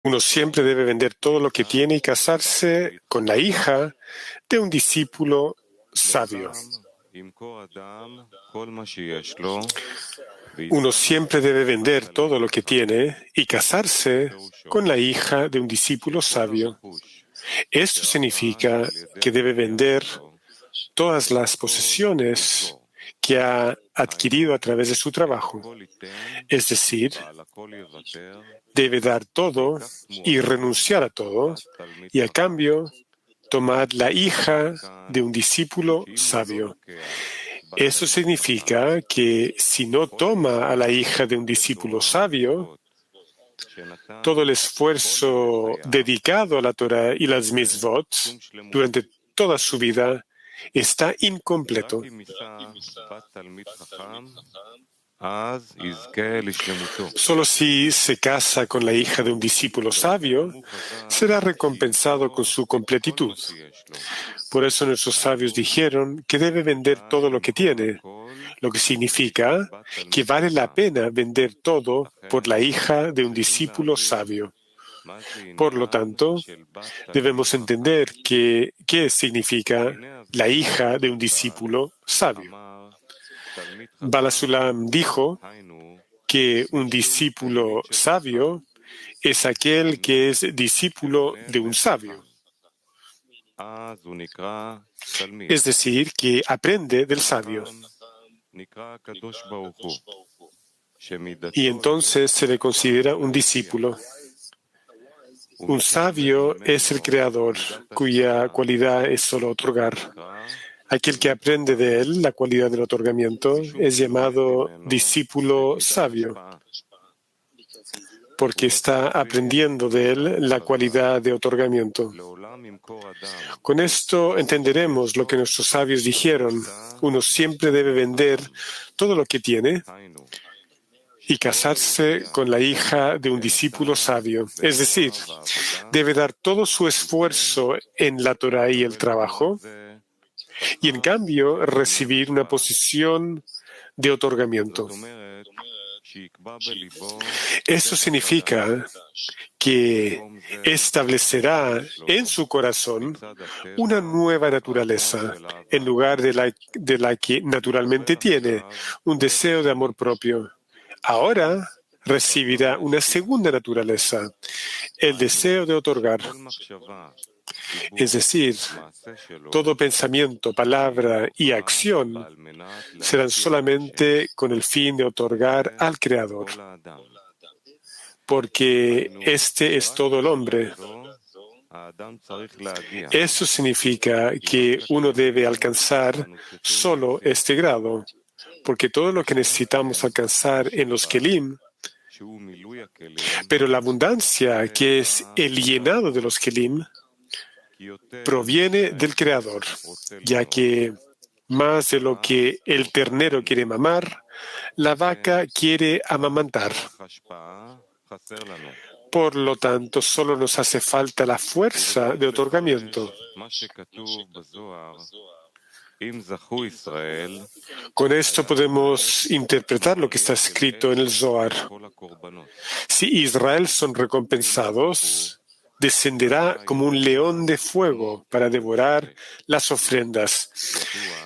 Uno siempre debe vender todo lo que tiene y casarse con la hija de un discípulo sabio. Uno siempre debe vender todo lo que tiene y casarse con la hija de un discípulo sabio. Esto significa que debe vender todas las posesiones que ha adquirido a través de su trabajo. Es decir, debe dar todo y renunciar a todo, y a cambio tomar la hija de un discípulo sabio. Eso significa que si no toma a la hija de un discípulo sabio, todo el esfuerzo dedicado a la Torah y las mitzvot durante toda su vida está incompleto. Solo si se casa con la hija de un discípulo sabio, será recompensado con su completitud. Por eso nuestros sabios dijeron que debe vender todo lo que tiene, lo que significa que vale la pena vender todo por la hija de un discípulo sabio. Por lo tanto, debemos entender qué significa la hija de un discípulo sabio. Balasulam dijo que un discípulo sabio es aquel que es discípulo de un sabio. Es decir, que aprende del sabio. Y entonces se le considera un discípulo. Un sabio es el creador, cuya cualidad es solo otorgar. Aquel que aprende de él la cualidad del otorgamiento es llamado discípulo sabio, porque está aprendiendo de él la cualidad de otorgamiento. Con esto entenderemos lo que nuestros sabios dijeron. Uno siempre debe vender todo lo que tiene y casarse con la hija de un discípulo sabio. Es decir, debe dar todo su esfuerzo en la Torah y el trabajo, y en cambio recibir una posición de otorgamiento. Eso significa que establecerá en su corazón una nueva naturaleza, en lugar de la que naturalmente tiene, un deseo de amor propio. Ahora recibirá una segunda naturaleza, el deseo de otorgar. Es decir, todo pensamiento, palabra y acción serán solamente con el fin de otorgar al Creador, porque este es todo el hombre. Eso significa que uno debe alcanzar solo este grado, porque todo lo que necesitamos alcanzar en los Kelim, pero la abundancia, que es el llenado de los Kelim, proviene del Creador, ya que más de lo que el ternero quiere mamar, la vaca quiere amamantar. Por lo tanto, solo nos hace falta la fuerza de otorgamiento. Con esto podemos interpretar lo que está escrito en el Zohar. Si Israel son recompensados, descenderá como un león de fuego para devorar las ofrendas.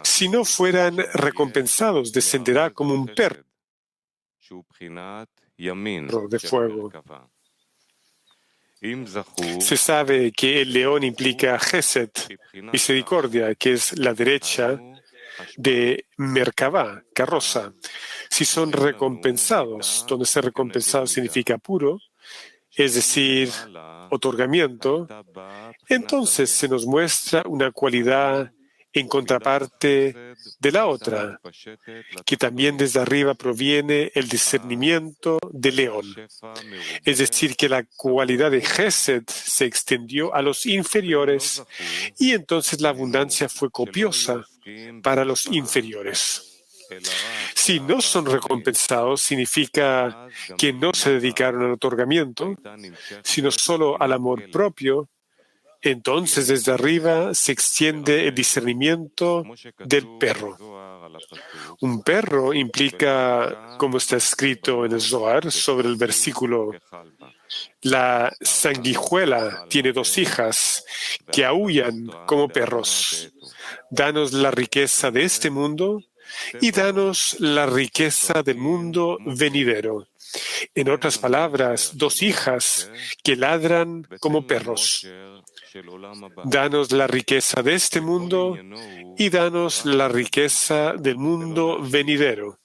Si no fueran recompensados, descenderá como un perro de fuego. Se sabe que el león implica Gesed, misericordia, que es la derecha de Merkabah, carroza. Si son recompensados, donde ser recompensado significa puro, es decir, otorgamiento, entonces se nos muestra una cualidad en contraparte de la otra, que también desde arriba proviene el discernimiento del león. Es decir, que la cualidad de Gesed se extendió a los inferiores y entonces la abundancia fue copiosa para los inferiores. Si no son recompensados, significa que no se dedicaron al otorgamiento, sino solo al amor propio. Entonces desde arriba se extiende el discernimiento del perro. Un perro implica, como está escrito en el Zohar sobre el versículo, la sanguijuela tiene 2 hijas que aúllan como perros. Danos la riqueza de este mundo y danos la riqueza del mundo venidero. En otras palabras, 2 hijas que ladran como perros. Danos la riqueza de este mundo y danos la riqueza del mundo venidero.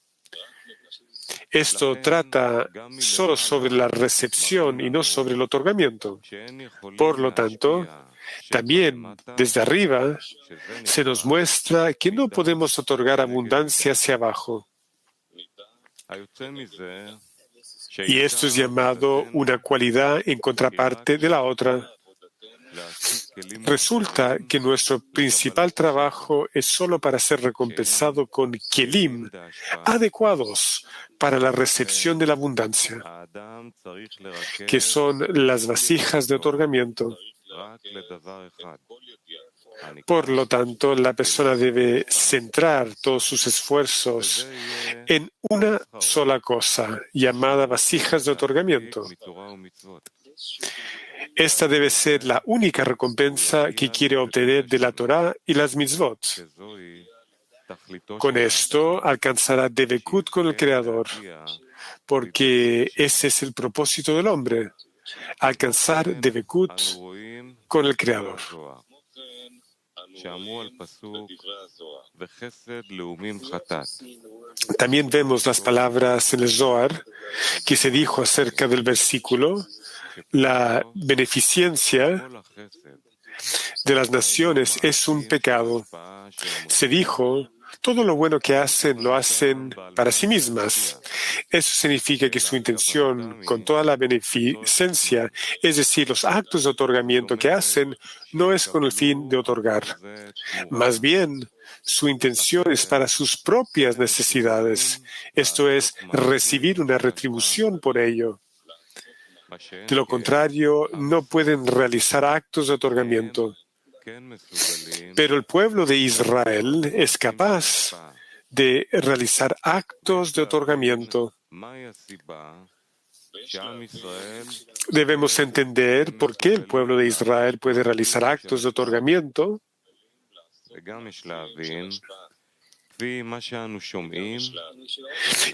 Esto trata solo sobre la recepción y no sobre el otorgamiento. Por lo tanto, también desde arriba se nos muestra que no podemos otorgar abundancia hacia abajo. Y esto es llamado una cualidad en contraparte de la otra. Resulta que nuestro principal trabajo es solo para ser recompensado con kelim adecuados para la recepción de la abundancia, que son las vasijas de otorgamiento. Por lo tanto, la persona debe centrar todos sus esfuerzos en una sola cosa, llamada vasijas de otorgamiento. Esta debe ser la única recompensa que quiere obtener de la Torá y las mitzvot. Con esto alcanzará Devekut con el Creador, porque ese es el propósito del hombre, alcanzar Devekut con el Creador. También vemos las palabras en el Zohar que se dijo acerca del versículo: la beneficencia de las naciones es un pecado. Se dijo: todo lo bueno que hacen lo hacen para sí mismas. Eso significa que su intención con toda la beneficencia, es decir, los actos de otorgamiento que hacen, no es con el fin de otorgar. Más bien, su intención es para sus propias necesidades. Esto es, recibir una retribución por ello. De lo contrario, no pueden realizar actos de otorgamiento. Pero el pueblo de Israel es capaz de realizar actos de otorgamiento. Debemos entender por qué el pueblo de Israel puede realizar actos de otorgamiento.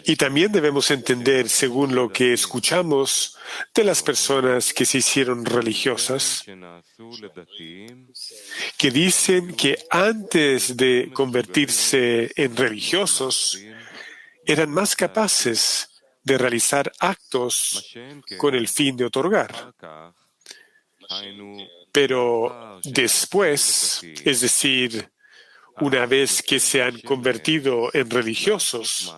Y también debemos entender, según lo que escuchamos de las personas que se hicieron religiosas, que dicen que antes de convertirse en religiosos eran más capaces de realizar actos con el fin de otorgar. Pero después, es decir, una vez que se han convertido en religiosos,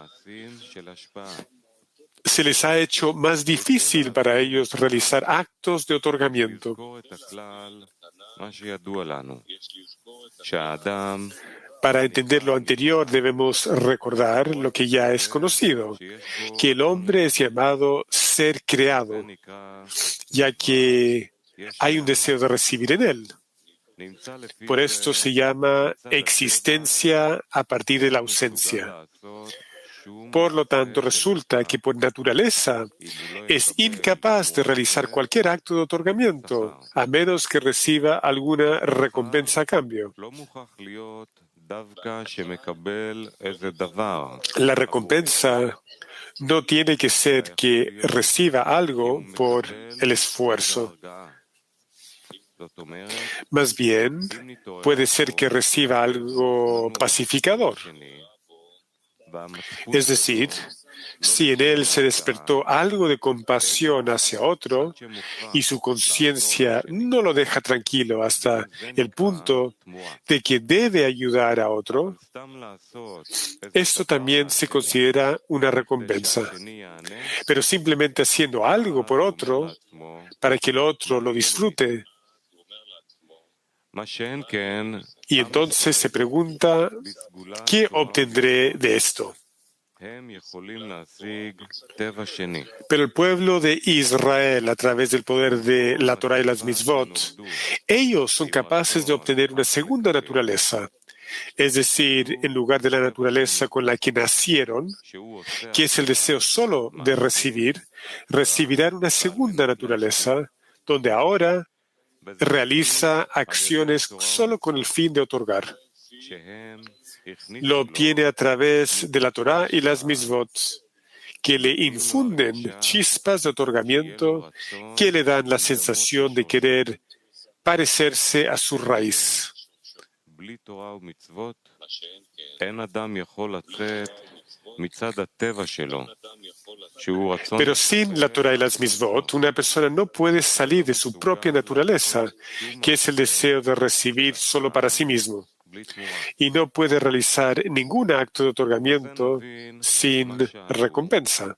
se les ha hecho más difícil para ellos realizar actos de otorgamiento. Para entender lo anterior, debemos recordar lo que ya es conocido, que el hombre es llamado ser creado, ya que hay un deseo de recibir en él. Por esto se llama existencia a partir de la ausencia. Por lo tanto, resulta que por naturaleza es incapaz de realizar cualquier acto de otorgamiento, a menos que reciba alguna recompensa a cambio. La recompensa no tiene que ser que reciba algo por el esfuerzo. Más bien, puede ser que reciba algo pacificador. Es decir, si en él se despertó algo de compasión hacia otro y su conciencia no lo deja tranquilo hasta el punto de que debe ayudar a otro, esto también se considera una recompensa. Pero simplemente haciendo algo por otro para que el otro lo disfrute. Y entonces se pregunta, ¿qué obtendré de esto? Pero el pueblo de Israel, a través del poder de la Torah y las mitzvot, ellos son capaces de obtener una segunda naturaleza. Es decir, en lugar de la naturaleza con la que nacieron, que es el deseo solo de recibir, recibirán una segunda naturaleza, donde ahora realiza acciones solo con el fin de otorgar. Lo obtiene a través de la Torah y las mitzvot, que le infunden chispas de otorgamiento que le dan la sensación de querer parecerse a su raíz. Pero sin la Torah y las mitzvot, una persona no puede salir de su propia naturaleza, que es el deseo de recibir solo para sí mismo, y no puede realizar ningún acto de otorgamiento sin recompensa.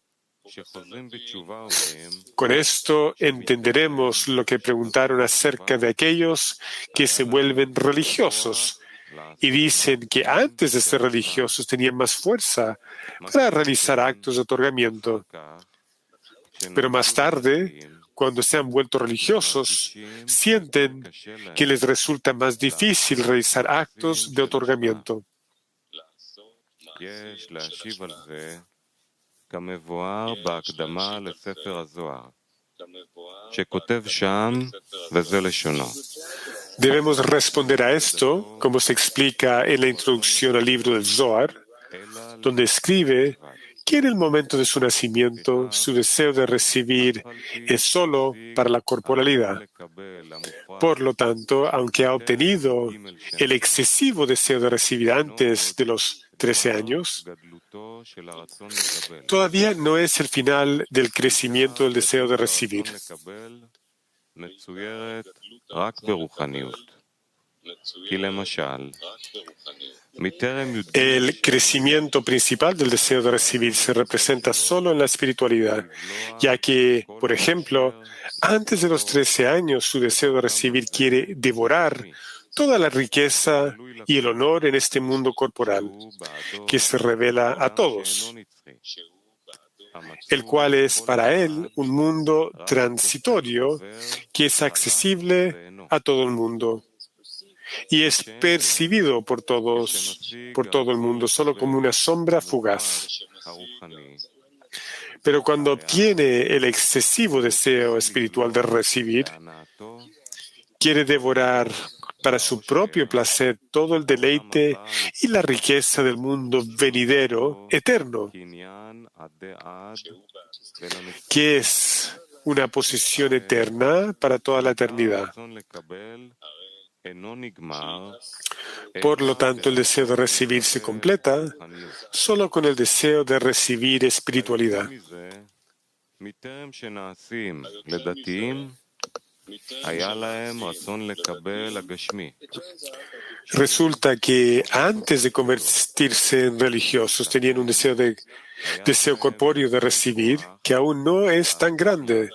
Con esto entenderemos lo que preguntaron acerca de aquellos que se vuelven religiosos y dicen que antes de ser religiosos tenían más fuerza para realizar actos de otorgamiento. Pero más tarde, cuando se han vuelto religiosos, sienten que les resulta más difícil realizar actos de otorgamiento. Debemos responder a esto, como se explica en la introducción al libro del Zohar, donde escribe que en el momento de su nacimiento su deseo de recibir es solo para la corporalidad. Por lo tanto, aunque ha obtenido el excesivo deseo de recibir antes de los 13 años, todavía no es el final del crecimiento del deseo de recibir. El crecimiento principal del deseo de recibir se representa solo en la espiritualidad, ya que, por ejemplo, antes de los 13 años su deseo de recibir quiere devorar toda la riqueza y el honor en este mundo corporal, que se revela a todos, el cual es para él un mundo transitorio que es accesible a todo el mundo y es percibido por todos, por todo el mundo, solo como una sombra fugaz. Pero cuando obtiene el excesivo deseo espiritual de recibir, quiere devorar para su propio placer todo el deleite y la riqueza del mundo venidero, eterno, que es una posición eterna para toda la eternidad. Por lo tanto, el deseo de recibir se completa solo con el deseo de recibir espiritualidad. Resulta que antes de convertirse en religiosos tenían un deseo corpóreo de recibir que aún no es tan grande.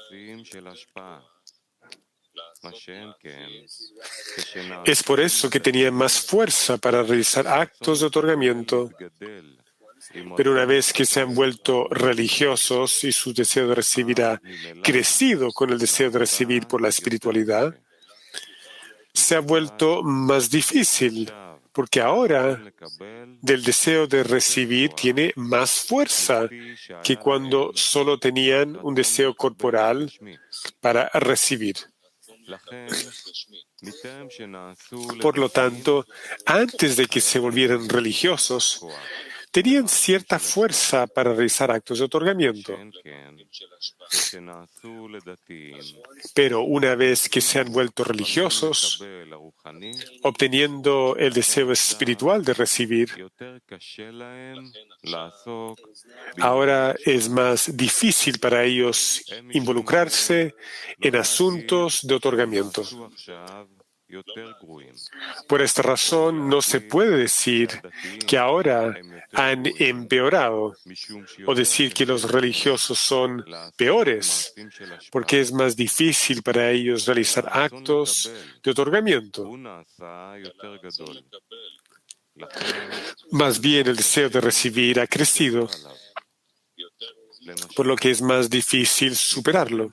Es por eso que tenían más fuerza para realizar actos de otorgamiento. Pero una vez que se han vuelto religiosos y su deseo de recibir ha crecido con el deseo de recibir por la espiritualidad, se ha vuelto más difícil, porque ahora del deseo de recibir tiene más fuerza que cuando solo tenían un deseo corporal para recibir. Por lo tanto, antes de que se volvieran religiosos, tenían cierta fuerza para realizar actos de otorgamiento. Pero una vez que se han vuelto religiosos, obteniendo el deseo espiritual de recibir, ahora es más difícil para ellos involucrarse en asuntos de otorgamiento. Por esta razón, no se puede decir que ahora han empeorado o decir que los religiosos son peores, porque es más difícil para ellos realizar actos de otorgamiento. Más bien el deseo de recibir ha crecido, por lo que es más difícil superarlo.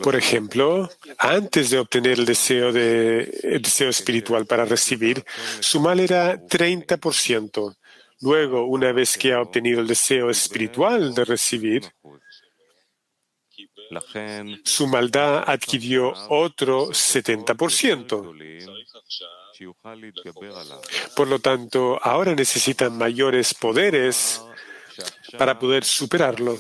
Por ejemplo, antes de obtener el deseo espiritual para recibir, su mal era 30%. Luego, una vez que ha obtenido el deseo espiritual de recibir, su maldad adquirió otro 70%. Por lo tanto, ahora necesitan mayores poderes para poder superarlo.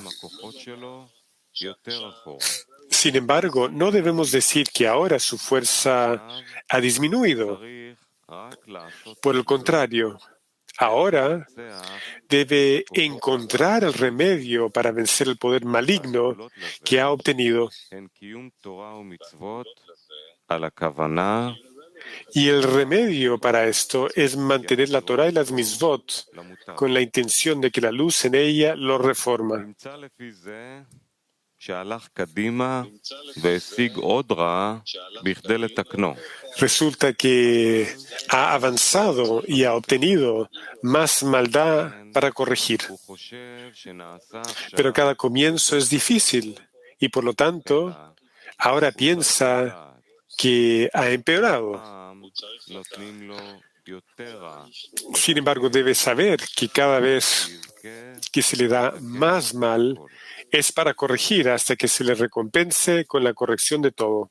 Sin embargo, no debemos decir que ahora su fuerza ha disminuido. Por el contrario, ahora debe encontrar el remedio para vencer el poder maligno que ha obtenido. Y el remedio para esto es mantener la Torah y las mitzvot con la intención de que la luz en ella lo reforma. Resulta que ha avanzado y ha obtenido más maldad para corregir. Pero cada comienzo es difícil y por lo tanto ahora piensa que ha empeorado. Sin embargo, debe saber que cada vez que se le da más mal es para corregir hasta que se le recompense con la corrección de todo.